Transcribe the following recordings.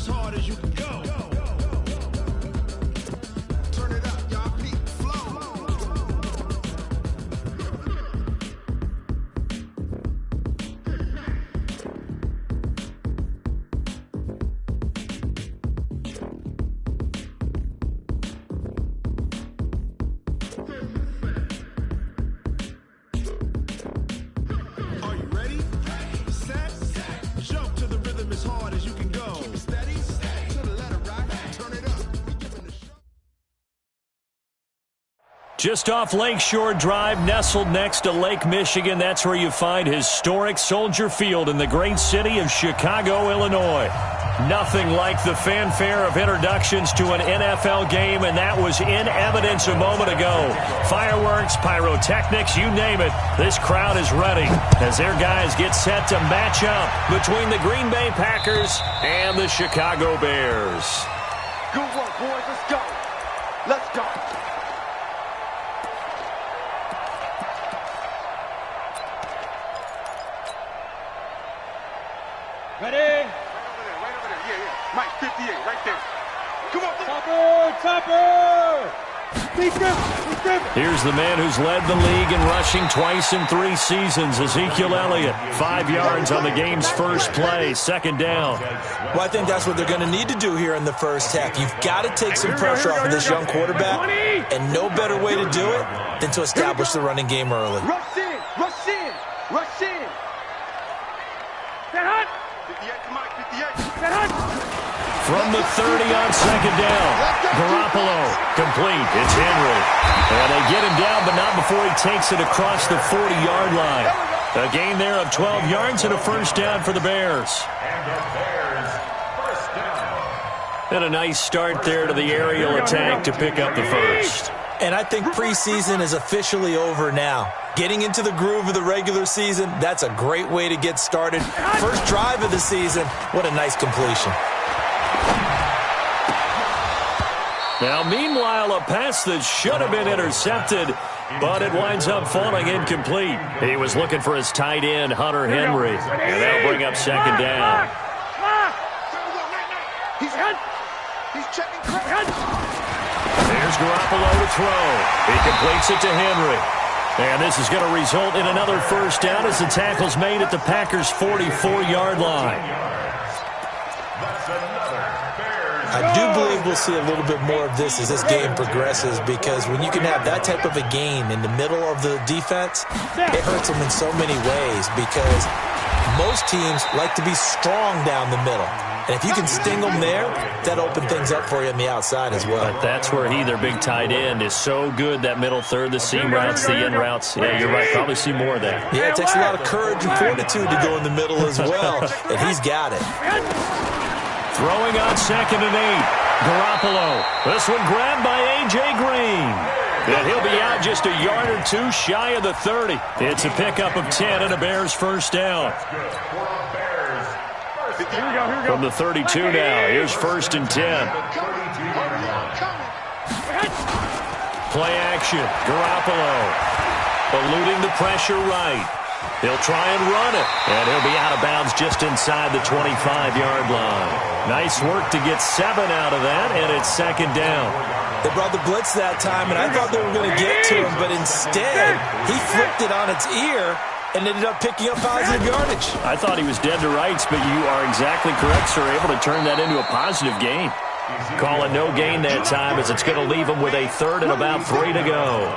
as hard as you can go. Turn it up, y'all. Peak flow. Are you ready? Set. Jump to the rhythm as hard as you can go. Keep it steady. To the letter, right? Turn it up. We giving the show. Just off Lakeshore Drive, nestled next to Lake Michigan, that's where you find historic Soldier Field in the great city of Chicago, Illinois. Nothing like the fanfare of introductions to an NFL game, and that was in evidence a moment ago. Fireworks, pyrotechnics, you name it. This crowd is ready as their guys get set to match up between the Green Bay Packers and the Chicago Bears. Good work, boys. Let's go. Let's go. Ready? Right over there. Yeah. Mike, 58, right there. Come on. Topper! Be good. Here's the man who's led the league in rushing twice in 3 seasons, Ezekiel Elliott. 5 yards on the game's first play, second down. Well, I think that's what they're going to need to do here in the first half. You've got to take some pressure off of this young quarterback, and no better way to do it than to establish the running game early. Rush in. Rush in. Rush in. Set hot. 58, come on, 58. Set hot. From the 30 on second down, Garoppolo complete. It's Henry. And they get him down, but not before he takes it across the 40-yard line. A gain there of 12 yards and a first down for the Bears. And a nice start there to the aerial attack to pick up the first. And I think preseason is officially over now. Getting into the groove of the regular season, that's a great way to get started. First drive of the season, what a nice completion. Now, meanwhile, a pass that should have been intercepted, but it winds up falling incomplete. He was looking for his tight end, Hunter Henry, and that'll bring up second down. He's checking credit. There's Garoppolo to throw. He completes it to Henry. And this is going to result in another first down as the tackle's made at the Packers' 44-yard line. I do believe we'll see a little bit more of this as this game progresses, because when you can have that type of a gain in the middle of the defense, it hurts them in so many ways, because most teams like to be strong down the middle. And if you can sting them there, that opens things up for you on the outside as well. But that's where their big tight end, is so good, that middle third, the seam routes, the in routes. Yeah, you're right. Probably see more of that. Yeah, it takes a lot of courage and fortitude to go in the middle as well, and he's got it. Throwing on second and 8. Garoppolo. This one grabbed by A.J. Green. And he'll be out just a yard or two shy of the 30. It's a pickup of 10 and a Bears first down. From the 32 now. Here's first and 10. Play action. Garoppolo eluding the pressure right. He'll try and run it, and he'll be out of bounds just inside the 25-yard line. Nice work to get 7 out of that, and it's second down. They brought the blitz that time, and I thought they were going to get to him, but instead, he flipped it on its ear and ended up picking up positive yardage. I thought he was dead to rights, but you are exactly correct, sir. Able to turn that into a positive gain. Call it no gain that time, as it's going to leave him with a third and about 3 to go.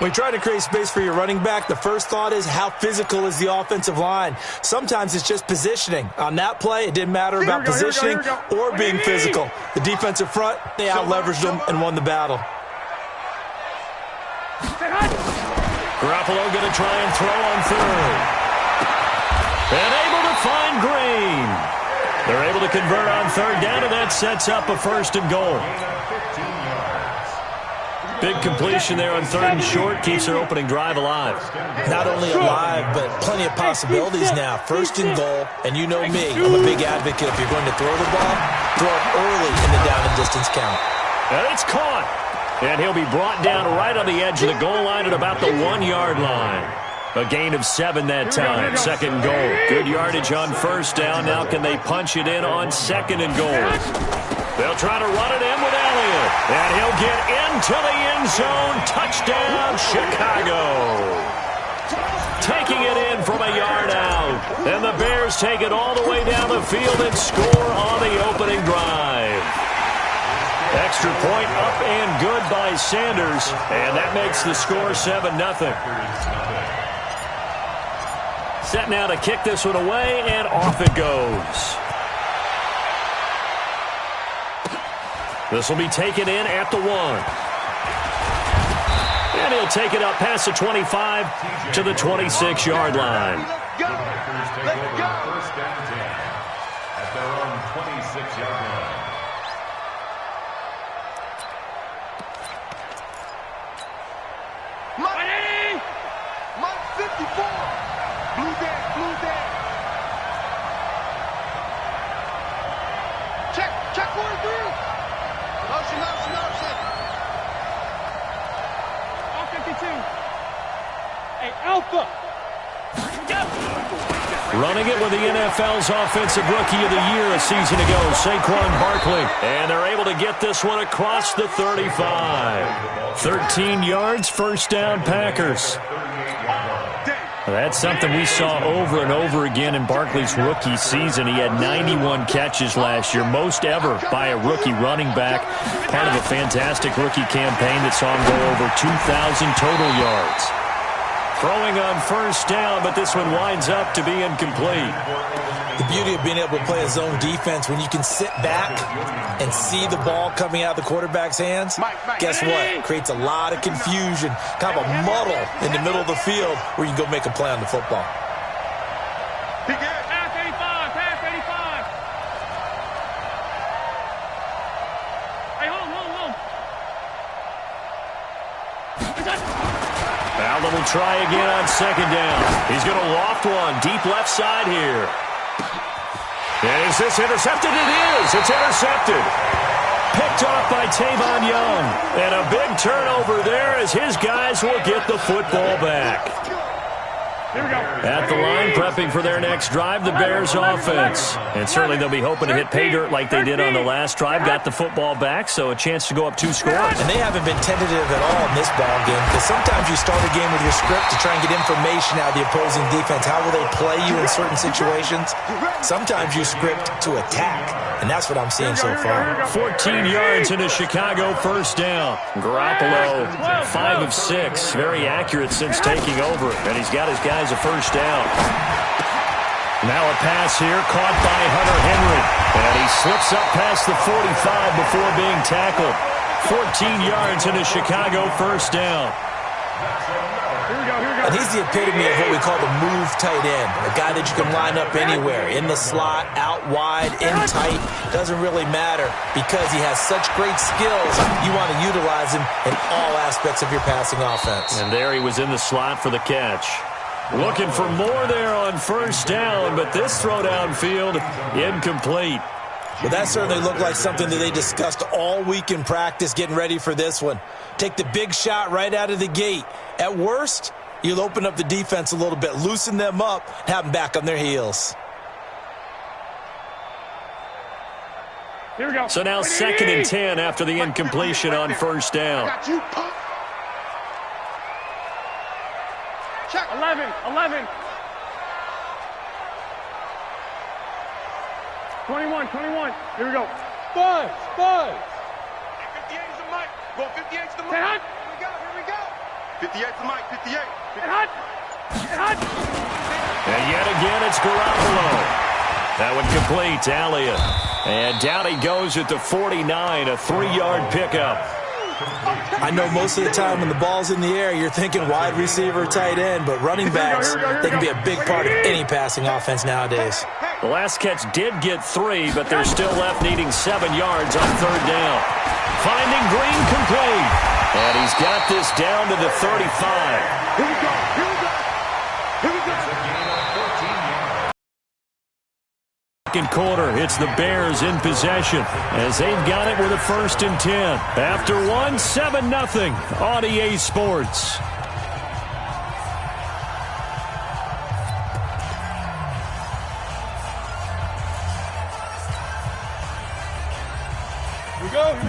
When you try to create space for your running back, the first thought is, how physical is the offensive line? Sometimes it's just positioning. On that play, it didn't matter about positioning or being physical. The defensive front, they out-leveraged them and won the battle. Garoppolo going to try and throw on third. And able to find Green. They're able to convert on third down, and that sets up a first and goal. Big completion there on third and short, keeps their opening drive alive. Not only alive, but plenty of possibilities now. First and goal, and you know me, I'm a big advocate. If you're going to throw the ball, throw it early in the down and distance count. And it's caught. And he'll be brought down right on the edge of the goal line at about the 1-yard line. A gain of 7 that time. Second and goal. Good yardage on first down. Now can they punch it in on second and goal? They'll try to run it in with Elliott. And he'll get into the end zone. Touchdown, Chicago. Taking it in from a yard out. And the Bears take it all the way down the field and score on the opening drive. Extra point up and good by Sanders. And that makes the score 7-0. Set now to kick this one away, and off it goes. This will be taken in at the 1. And he'll take it up past the 25 to the 26-yard line. Let's go. First down 10 at their own 26-yard line. Mike 54. Blue dead. Check 43. Motion. All 52. Hey, Alpha. Running it with the NFL's Offensive Rookie of the Year a season ago, Saquon Barkley. And they're able to get this one across the 35. 13 yards, first down, Packers. That's something we saw over and over again in Barkley's rookie season. He had 91 catches last year, most ever by a rookie running back. Part of a fantastic rookie campaign that saw him go over 2,000 total yards. Throwing on first down, but this one winds up to be incomplete. The beauty of being able to play a zone defense when you can sit back and see the ball coming out of the quarterback's hands, guess what? Creates a lot of confusion, kind of a muddle in the middle of the field where you can go make a play on the football. Pass 85. Hey, hold. Allen will try again on second down. He's going to loft one deep left side here. And is this intercepted? It is. It's intercepted. Picked off by Tavon Young. And a big turnover there as his guys will get the football back. Here we go. At the line, prepping for their next drive, the Bears offense. And certainly they'll be hoping to hit pay dirt like they did on the last drive. Got the football back, so a chance to go up 2 scores. And they haven't been tentative at all in this ball game, because sometimes you start a game with your script to try and get information out of the opposing defense. How will they play you in certain situations? Sometimes you script to attack, and that's what I'm seeing so far. 14 yards into Chicago, first down. Garoppolo, 5 of 6. Very accurate since taking over, and he's got his guys a first down. Now a pass here, caught by Hunter Henry. And he slips up past the 45 before being tackled. 14 yards into Chicago, first down. Here we go. And he's the epitome of what we call the move tight end. A guy that you can line up anywhere, in the slot, out wide, in tight. Doesn't really matter because he has such great skills. You want to utilize him in all aspects of your passing offense. And there he was in the slot for the catch. Looking for more there on first down, but this throw downfield, incomplete. Well, that certainly looked like something that they discussed all week in practice, getting ready for this one. Take the big shot right out of the gate. At worst, you'll open up the defense a little bit, loosen them up, and have them back on their heels. Here we go. So now 2nd and 10 after the incompletion on first down. Got you, punk. Check 11. 21. Here we go. Five. 58's the mic. Go 58's the mic. Hey, Hunt. Here we go. 58's the mic. 58. Hey, Hunt. And yet again, it's Garoppolo. That one complete to Elliott. And down he goes at the 49, a 3-yard pickup. I know most of the time when the ball's in the air, you're thinking wide receiver, tight end, but running backs, they can be a big part of any passing offense nowadays. The last catch did get 3, but they're still left needing 7 yards on third down. Finding Green complete. And he's got this down to the 35. Here we go. Second quarter, it's the Bears in possession as they've got it with a 1st and 10. After 7-0 on EA Sports.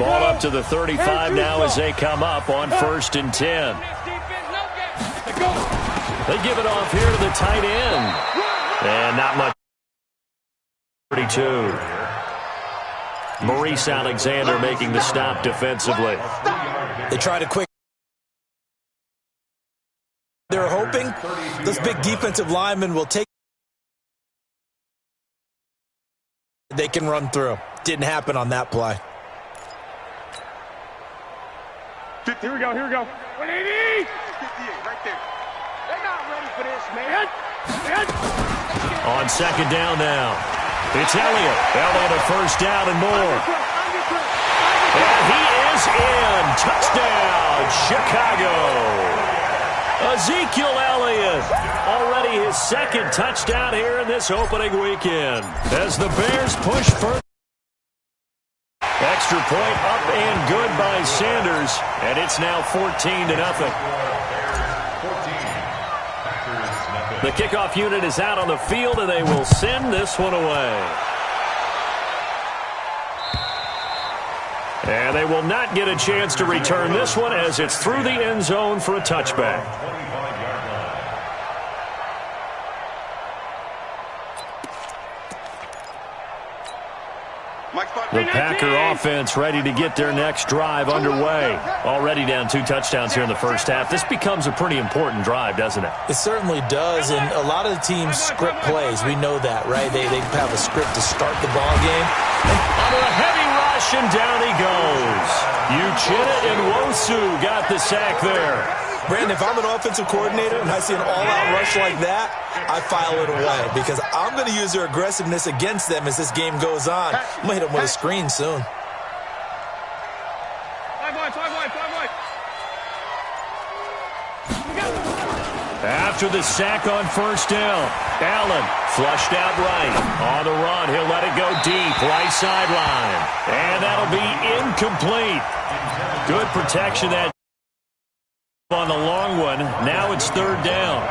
Ball up to the 35 now as they come up on 1st and 10. They give it off here to the tight end. And not much. 32. Maurice Alexander making the stop defensively. They tried a quick. They're hoping this big defensive lineman will take. They can run through. Didn't happen on that play. Here we go. 180. 58, right there. They're not ready for this, man. On 2nd down now. It's Elliott. Elliott a 1st down and more. And he is in. Touchdown, Chicago. Ezekiel Elliott, already his 2nd touchdown here in this opening weekend. As the Bears push further. Extra point up and good by Sanders. And it's now 14-0. The kickoff unit is out on the field, and they will send this one away. And they will not get a chance to return this one as it's through the end zone for a touchback. The Packer offense ready to get their next drive underway. Already down 2 touchdowns here in the first half. This becomes a pretty important drive, doesn't it? It certainly does, and a lot of the teams script plays. We know that, right? They have a script to start the ball game. Under a heavy rush, and down he goes. Uchenna and Nwosu got the sack there. Brandon, if I'm an offensive coordinator and I see an all-out rush like that, I file it away because I'm going to use their aggressiveness against them as this game goes on. I'm going to hit them with a screen soon. 5 wide. After the sack on 1st down, Allen flushed out right. On the run, he'll let it go deep, right sideline. And that'll be incomplete. Good protection that on the long one. Now it's 3rd down.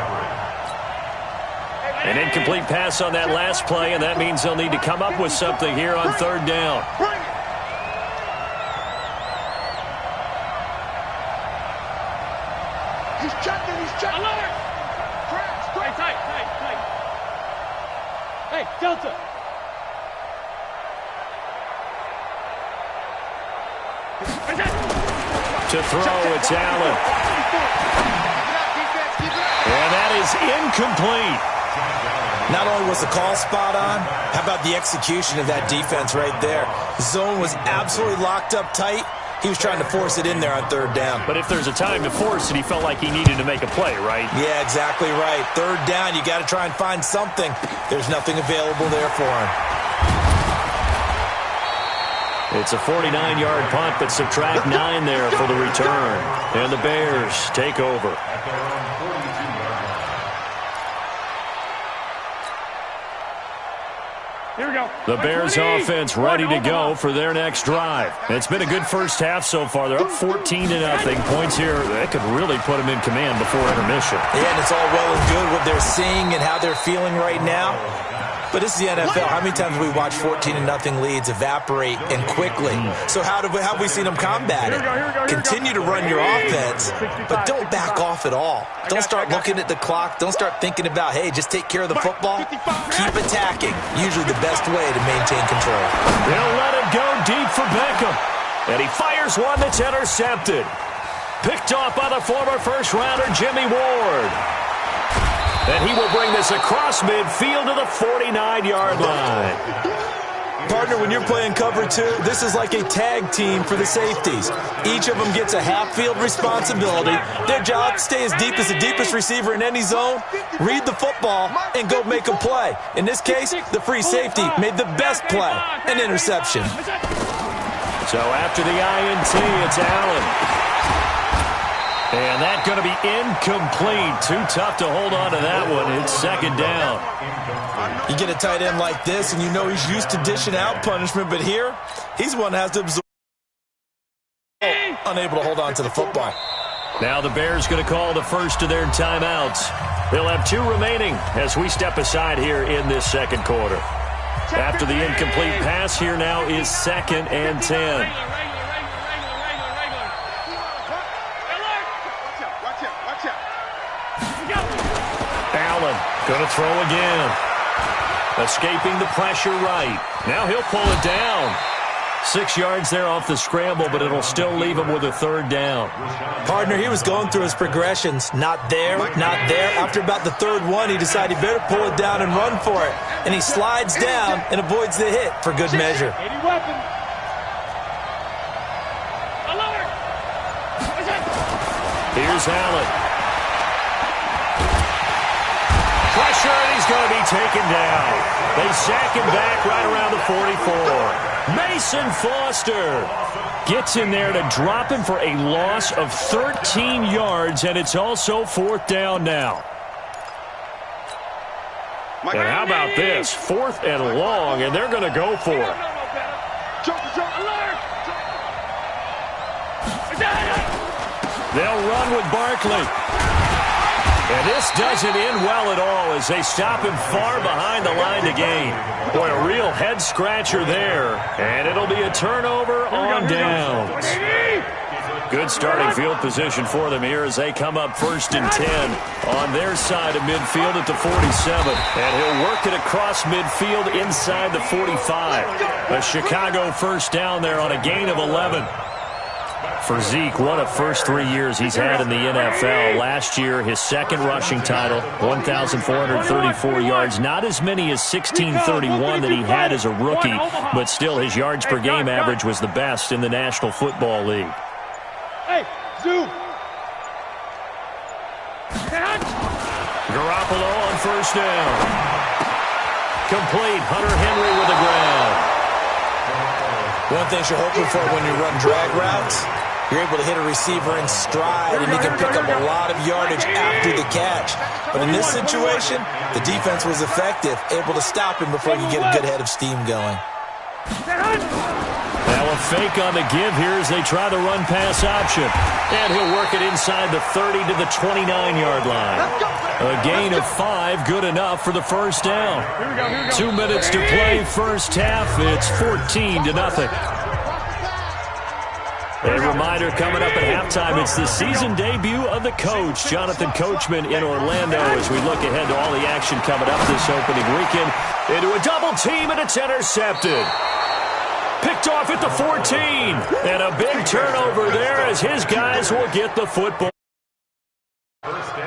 An incomplete pass on that last play, and that means they'll need to come up with something here on 3rd down. He's checking. Alert! Tight. Hey, Delta. To throw, it's Allen. And that is incomplete. Not only was the call spot on, how about the execution of that defense right there? Zone was absolutely locked up tight. He was trying to force it in there on 3rd down. But if there's a time to force it, he felt like he needed to make a play, right? Yeah, exactly right. 3rd down, you got to try and find something. There's nothing available there for him. It's a 49-yard punt, but subtract 9 there for the return. And the Bears take over. Here we go. The Bears offense ready to go for their next drive. It's been a good first half so far. They're up 14-0. Points here, that could really put them in command before intermission. Yeah, and it's all well and good what they're seeing and how they're feeling right now. But this is the NFL. How many times have we watched 14-0 leads evaporate and quickly? So how have we seen them combat it? Continue to run your offense, but don't back off at all. Don't start looking at the clock. Don't start thinking about, hey, just take care of the football. Keep attacking. Usually the best way to maintain control. They'll let it go deep for Beckham. And he fires one that's intercepted. Picked off by the former first-rounder Jimmy Ward. And he will bring this across midfield to the 49-yard line. Partner, when you're playing cover 2, this is like a tag team for the safeties. Each of them gets a half-field responsibility. Their job, stay as deep as the deepest receiver in any zone, read the football, and go make a play. In this case, the free safety made the best play, an interception. So after the INT, it's Allen. And that's going to be incomplete. Too tough to hold on to that one. It's 2nd down. You get a tight end like this, and you know he's used to dishing out punishment, but here, he's one that has to absorb. Unable to hold on to the football. Now the Bears going to call the first of their timeouts. They'll have 2 remaining as we step aside here in this 2nd quarter. After the incomplete pass, here now is 2nd and 10. Allen going to throw again. Escaping the pressure right. Now he'll pull it down. 6 yards there off the scramble, but it'll still leave him with a third down. Partner, he was going through his progressions. Not there, not there. After about the third one, he decided he better pull it down and run for it. And he slides down and avoids the hit for good measure. Here's Allen. Pressure, and he's going to be taken down. They sack him back right around the 44. Mason Foster gets in there to drop him for a loss of 13 yards, and it's also fourth down now. And how about this? 4th and long, and they're going to go for it. They'll run with Barkley. And this doesn't end well at all as they stop him far behind the line to gain. Boy, a real head-scratcher there. And it'll be a turnover on downs. Good starting field position for them here as they come up 1st and 10 on their side of midfield at the 47. And he'll work it across midfield inside the 45. A Chicago first down there on a gain of 11. For Zeke, what a first 3 years he's had in the NFL. Last year, his second rushing title, 1,434 yards. Not as many as 1,631 that he had as a rookie, but still his yards per game average was the best in the National Football League. Hey, zoom. Garoppolo on first down. Complete. Hunter Henry with the ground. One thing you're hoping for when you run drag routes, you're able to hit a receiver in stride, and he can pick up a lot of yardage after the catch. But in this situation, the defense was effective, able to stop him before he could get a good head of steam going. Now a fake on the give here as they try the run-pass option. And he'll work it inside the 30 to the 29-yard line. A gain of 5, good enough for the first down. 2 minutes to play first half. It's 14-0. A reminder coming up at halftime, it's the season debut of the coach, Jonathan Coachman in Orlando, as we look ahead to all the action coming up this opening weekend. Into a double team, and it's intercepted. Picked off at the 14, and a big turnover there as his guys will get the football.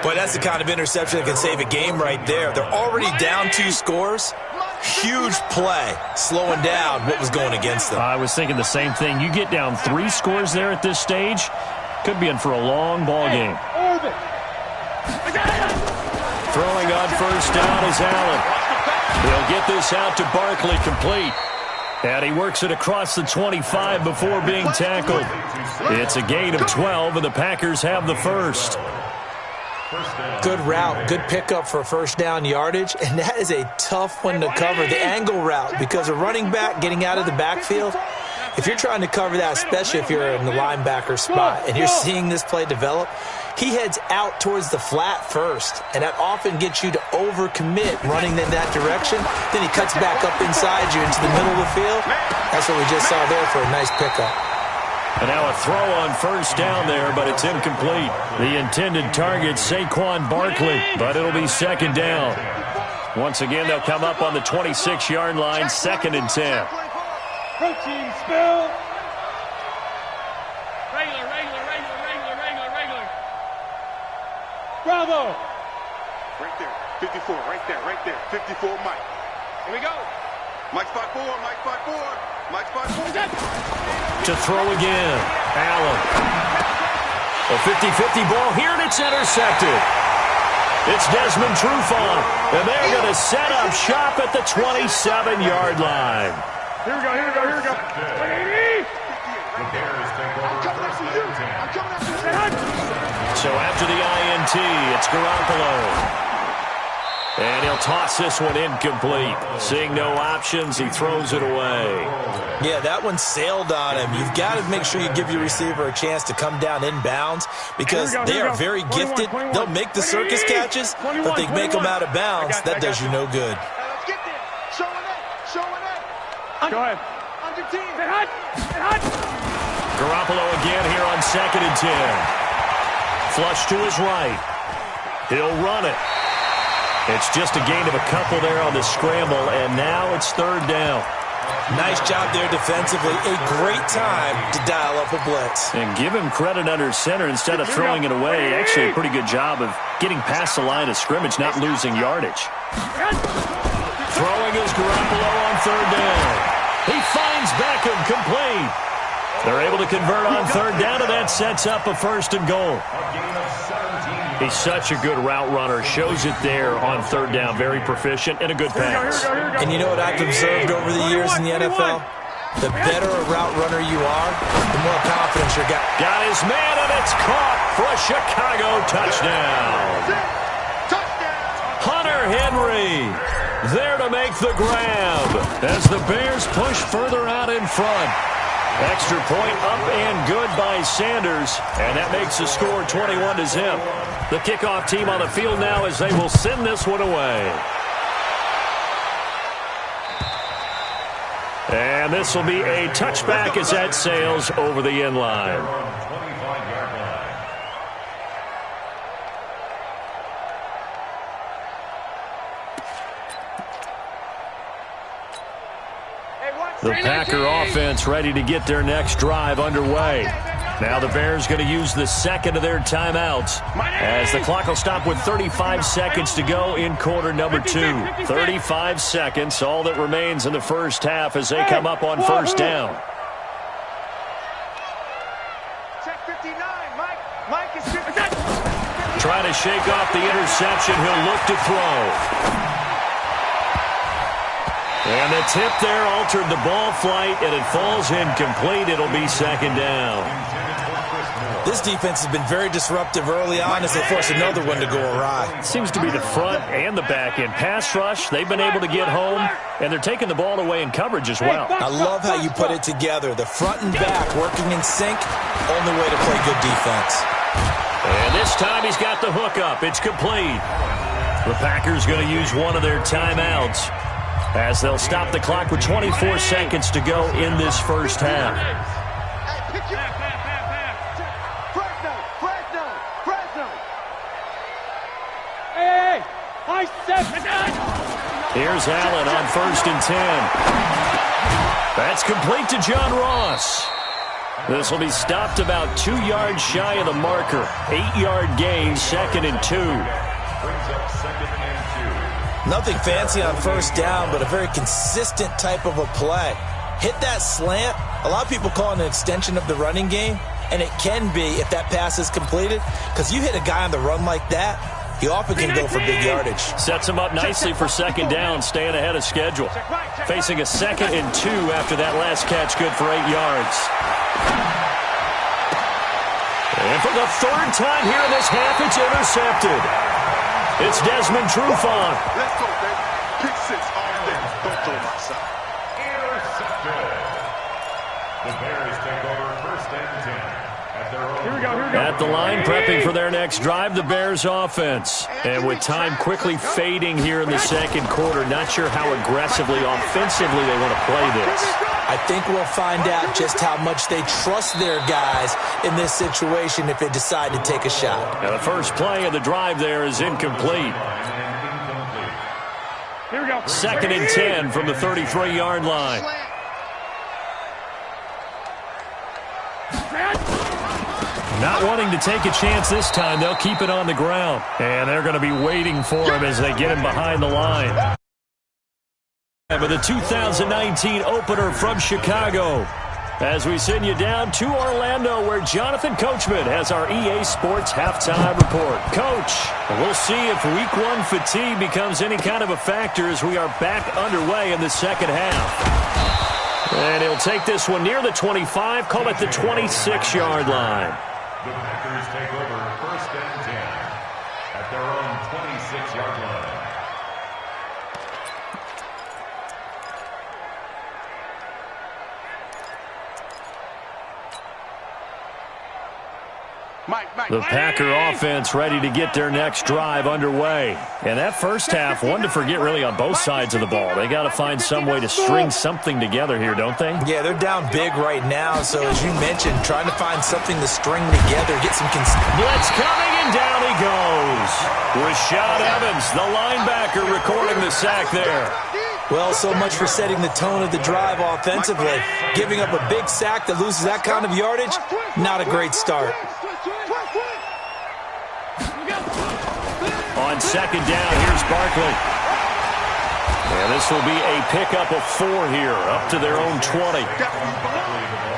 Boy, that's the kind of interception that can save a game right there. They're already down 2 scores. Huge play, slowing down what was going against them. I was thinking the same thing. You get down 3 scores there at this stage, could be in for a long ball game. Throwing on first down is Allen. He'll get this out to Barkley, complete. And he works it across the 25 before being tackled. It's a gain of 12, and the Packers have the first. Good route, good pickup for first down yardage, and that is a tough one to cover, the angle route, because a running back getting out of the backfield, if you're trying to cover that, especially if you're in the linebacker spot, and you're seeing this play develop, he heads out towards the flat first, and that often gets you to overcommit running in that direction. Then he cuts back up inside you into the middle of the field. That's what we just saw there for a nice pickup. And now a throw on first down there, but it's incomplete. The intended target, Saquon Barkley, but it'll be second down. Once again, they'll come up on the 26-yard line, 2nd and 10. Protein spill. Regular. Bravo. Right there. 54. Right there. 54, Mike. Here we go. Mike spot 4. Mike spot 4. To throw again, Allen. A 50-50 ball here, and it's intercepted. It's Desmond Trufant, and they're going to set up shop at the 27-yard line. Here we go. I'm coming after you. So after the INT, it's Garoppolo. And he'll toss this one incomplete. Seeing no options, he throws it away. Yeah, that one sailed on him. You've got to make sure you give your receiver a chance to come down inbounds because they are very gifted. They'll make the circus catches, but if they make them out of bounds, that does you no good. Let's get there. Showing it. Go ahead. Under team. Garoppolo again here on 2nd and 10. Flush to his right. He'll run it. It's just a gain of a couple there on the scramble, and now it's third down. Nice job there defensively. A great time to dial up a blitz. And give him credit under center instead of throwing it away. Actually, a pretty good job of getting past the line of scrimmage, not losing yardage. Throwing is Garoppolo on third down. He finds Beckham complete. They're able to convert on third down, and that sets up a first and goal. He's such a good route runner. Shows it there on third down. Very proficient and a good pass. And you know what I've observed over the years in the NFL? The better a route runner you are, the more confidence you got. Got his man, and it's caught for a Chicago touchdown. Hunter Henry there to make the grab as the Bears push further out in front. Extra point up and good by Sanders, and that makes the score 21-0. The kickoff team on the field now as they will send this one away. And this will be a touchback as that sails over the end line. The Packer offense ready to get their next drive underway. Now the Bears going to use the second of their timeouts as the clock will stop with 35 seconds to go in quarter number 2. 35 seconds, all that remains in the first half as they come up on first down. Trying to shake off the interception. He'll look to throw. And the tip there altered the ball flight, and it falls incomplete. It'll be second down. This defense has been very disruptive early on as they force another one to go awry. It seems to be the front and the back end. Pass rush, they've been able to get home, and they're taking the ball away in coverage as well. I love how you put it together. The front and back working in sync, only way to play good defense. And this time he's got the hook up. It's complete. The Packers going to use one of their timeouts as they'll stop the clock with 24 seconds to go in this first half. Here's Allen on 1st and 10. That's complete to John Ross. This will be stopped about 2 yards shy of the marker. 8-yard gain, 2nd and 2. Nothing fancy on first down, but a very consistent type of a play. Hit that slant. A lot of people call it an extension of the running game, and it can be if that pass is completed, because you hit a guy on the run like that, he often can go for big yardage. Sets him up nicely for second down, staying ahead of schedule. Facing a 2nd and 2 after that last catch, good for 8 yards. And for the third time here in this half, it's intercepted. It's Desmond Trufant. Let's go, baby. Pick 6 all day. Don't throw my side. Intercepted. The Bears take over 1st and 10 at their own. Here we go. At the line, prepping for their next drive, the Bears offense. And with time quickly fading here in the second quarter, not sure how aggressively, offensively they want to play this. I think we'll find out just how much they trust their guys in this situation if they decide to take a shot. Now the first play of the drive there is incomplete. Here we go. 2nd and 10 from the 33-yard line. Not wanting to take a chance this time, they'll keep it on the ground. And they're going to be waiting for him as they get him behind the line. With the 2019 opener from Chicago, as we send you down to Orlando, where Jonathan Coachman has our EA Sports halftime report. Coach, we'll see if Week 1 fatigue becomes any kind of a factor as we are back underway in the second half. And he'll take this one near the 25, call it the 26-yard line. The Packers take over 1st and 10 at their own 26-yard line. The Packer offense ready to get their next drive underway. And that first half, one to forget really on both sides of the ball. They got to find some way to string something together here, don't they? Yeah, they're down big right now. So as you mentioned, trying to find something to string together, get some blitz coming, and down he goes. goes. Rashad Evans, the linebacker, recording the sack there. Well, so much for setting the tone of the drive offensively. Giving up a big sack that loses that kind of yardage, not a great start. On second down, here's Barkley. And this will be a pickup of 4 here, up to their own 20.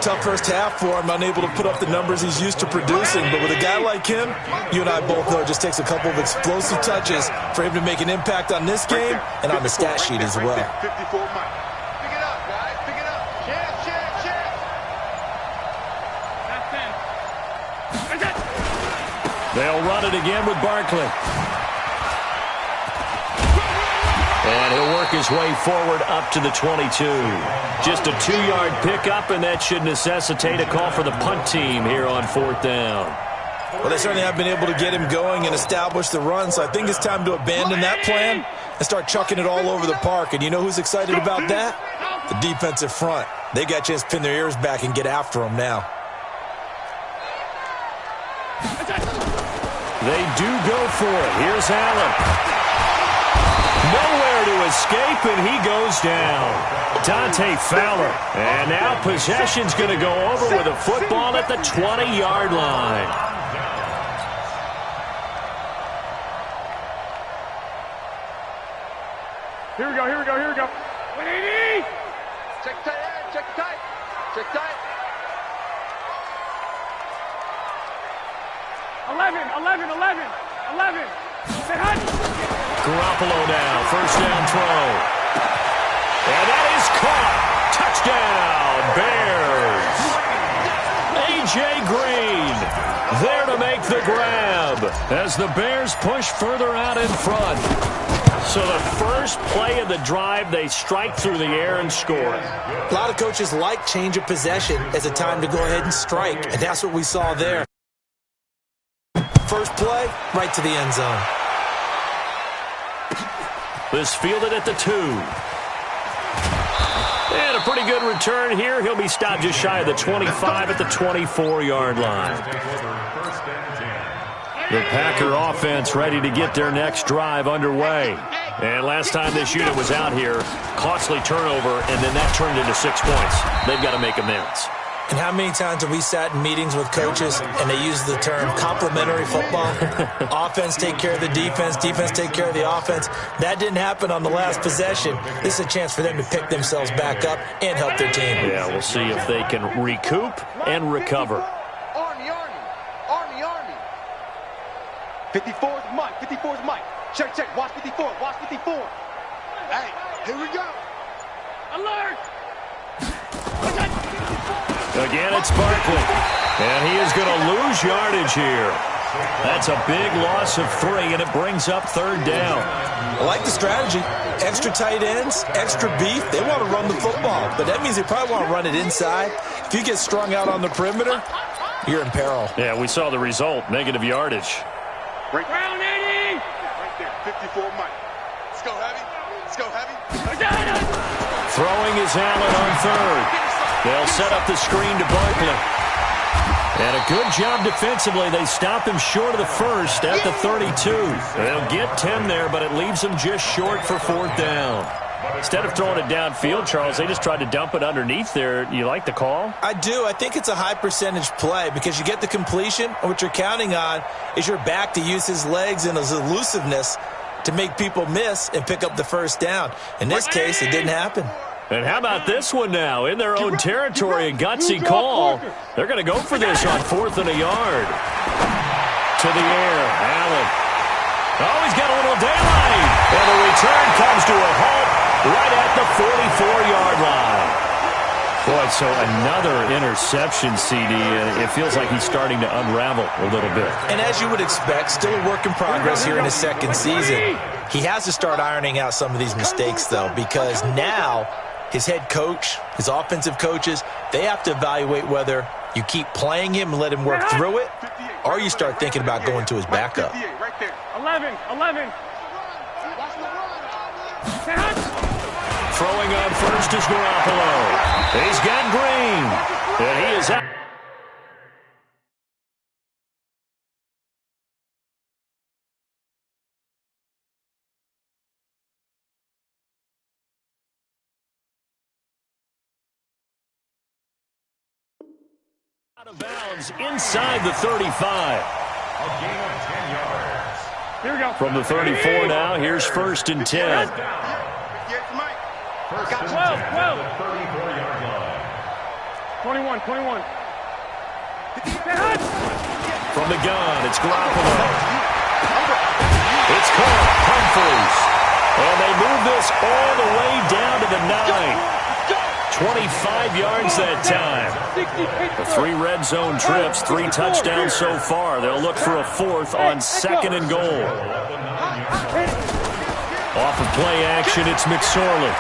Tough first half for him, unable to put up the numbers he's used to producing. But with a guy like him, you and I both know it just takes a couple of explosive touches for him to make an impact on this game and on the stat sheet as well. 54 Mike. Pick it up, guys. Pick it up. Chance. They'll run it again with Barkley. And he'll work his way forward up to the 22. Just a 2-yard pickup, and that should necessitate a call for the punt team here on 4th down. Well, they certainly have been able to get him going and establish the run, so I think it's time to abandon that plan and start chucking it all over the park. And you know who's excited about that? The defensive front. They got a chance to pin their ears back and get after him now. They do go for it. Here's Allen. Nowhere to escape, and he goes down. Dante Fowler. And now possession's going to go over with a football at the 20-yard line. Here we go. 180! Check tight. 11. Say hut. Garoppolo now, first down throw. And that is caught. Touchdown, Bears. A.J. Green there to make the grab as the Bears push further out in front. So the first play of the drive, they strike through the air and score. A lot of coaches like change of possession as a time to go ahead and strike, and that's what we saw there. First play, right to the end zone. This fielded at the 2. And a pretty good return here. He'll be stopped just shy of the 25 at the 24-yard line. The Packer offense ready to get their next drive underway. And last time this unit was out here, costly turnover, and then that turned into 6 points. They've got to make amends. And how many times have we sat in meetings with coaches and they use the term complementary football? Offense take care of the defense, defense take care of the offense. That didn't happen on the last possession. This is a chance for them to pick themselves back up and help their team. Yeah, we'll see if they can recoup and recover. Army. 54's Mike. Check. Watch 54. Hey, here we go. Alert! Again, it's Barkley. And he is going to lose yardage here. That's a big loss of 3, and it brings up 3rd down. I like the strategy. Extra tight ends, extra beef. They want to run the football, but that means they probably want to run it inside. If you get strung out on the perimeter, you're in peril. Yeah, we saw the result, negative yardage. Round 80! Right there, 54 Mike. Let's go heavy. Throwing is Allen on 3rd. They'll set up the screen to Barkley. And a good job defensively. They stop him short of the first at the 32. They'll get 10 there, but it leaves them just short for 4th down. Instead of throwing it downfield, Charles, they just tried to dump it underneath there. You like the call? I do. I think it's a high percentage play because you get the completion, and what you're counting on is your back to use his legs and his elusiveness to make people miss and pick up the first down. In this case, it didn't happen. And how about this one now? In their own territory, a gutsy call. They're going to go for this on 4th and a yard. To the air, Allen. Oh, he's got a little daylight. And the return comes to a halt right at the 44-yard line. Boy, so another interception, CD, and it feels like he's starting to unravel a little bit. And as you would expect, still a work in progress here in his second season. He has to start ironing out some of these mistakes, though, because now his head coach, his offensive coaches, they have to evaluate whether you keep playing him and let him work through it, or you start thinking about going to his backup. 11. Throwing on first is Garoppolo. He's got Green, and he is out. Out of bounds inside the 35. A gain of 10 yards. Here we go. From the 34 now, here's 1st and 10. Yes, Mike. First and 10 12. at the 34-yard line. 21, 21. From the gun, it's Garoppolo. It's caught, Humphries. And they move this all the way down to the 9. 25 yards that time. The 3 red zone trips, 3 touchdowns so far. They'll look for a 4th on 2nd and goal. Off of play action, it's McSorley.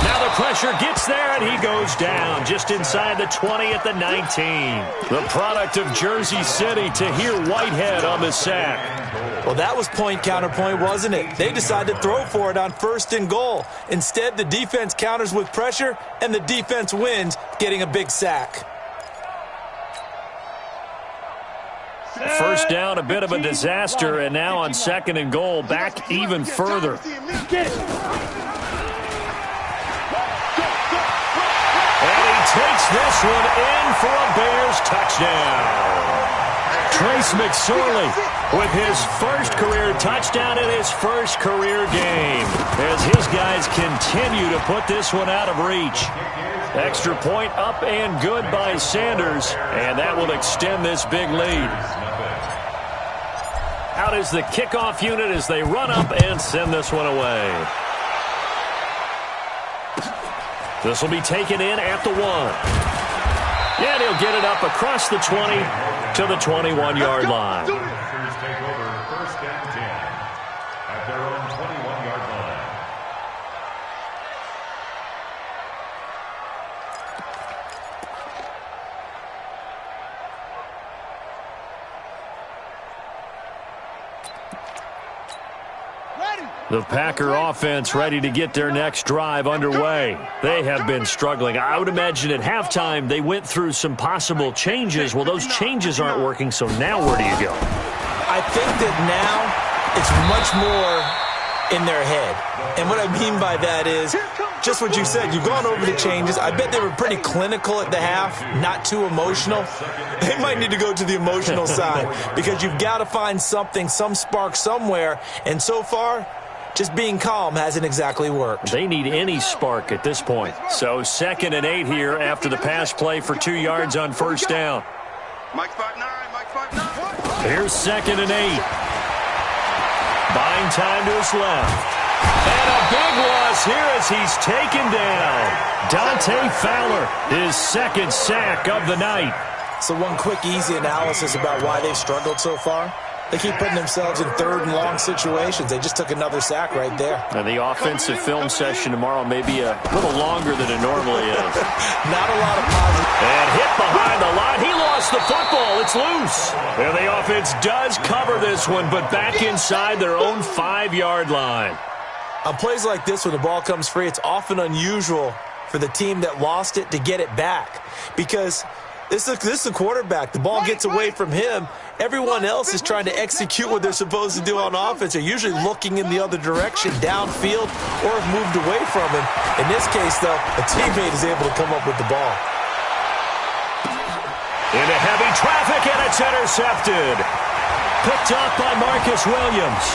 Now the pressure gets there, and he goes down just inside the 20 at the 19. The product of Jersey City, Tahir Whitehead on the sack. Well, that was point counterpoint, wasn't it? They decided to throw for it on 1st and goal. Instead, the defense counters with pressure, and the defense wins, getting a big sack. First down, a bit of a disaster, and now on 2nd and goal, back even further. And he takes this one in for a Bears touchdown. Trace McSorley with his first career touchdown in his first career game as his guys continue to put this one out of reach. Extra point up and good by Sanders, and that will extend this big lead. Out is the kickoff unit as they run up and send this one away. This will be taken in at the 1. And he'll get it up across the 20 to the 21-yard line. Packers take over 1st and 10 at their own 21-yard line. The Packer offense ready to get their next drive underway. They have been struggling. I would imagine at halftime they went through some possible changes. Well, those changes aren't working, so now where do you go? I think that now it's much more in their head. And what I mean by that is just what you said. You've gone over the changes. I bet they were pretty clinical at the half, not too emotional. They might need to go to the emotional side because you've got to find something, some spark somewhere. And so far, just being calm hasn't exactly worked. They need any spark at this point. So 2nd and 8 here after the pass play for 2 yards on 1st down. Mike 5'9", Mike 5'9". Here's 2nd and 8. Buying time to his left. And a big loss here as he's taken down. Dante Fowler, his 2nd sack of the night. So one quick, easy analysis about why they've struggled so far. They keep putting themselves in 3rd and long situations. They just took another sack right there. And the offensive film session tomorrow may be a little longer than it normally is. Not a lot of positive. And hit behind the line. He lost the football. It's loose. And the offense does cover this one, but back inside their own 5-yard line. On plays like this, when the ball comes free, it's often unusual for the team that lost it to get it back. Because this is a quarterback. The ball gets away from him. Everyone else is trying to execute what they're supposed to do on offense. They're usually looking in the other direction, downfield, or have moved away from him. In this case, though, a teammate is able to come up with the ball. Into heavy traffic, and it's intercepted. Picked up by Marcus Williams.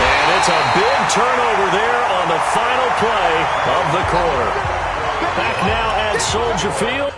And it's a big turnover there on the final play of the quarter. Back now at Soldier Field.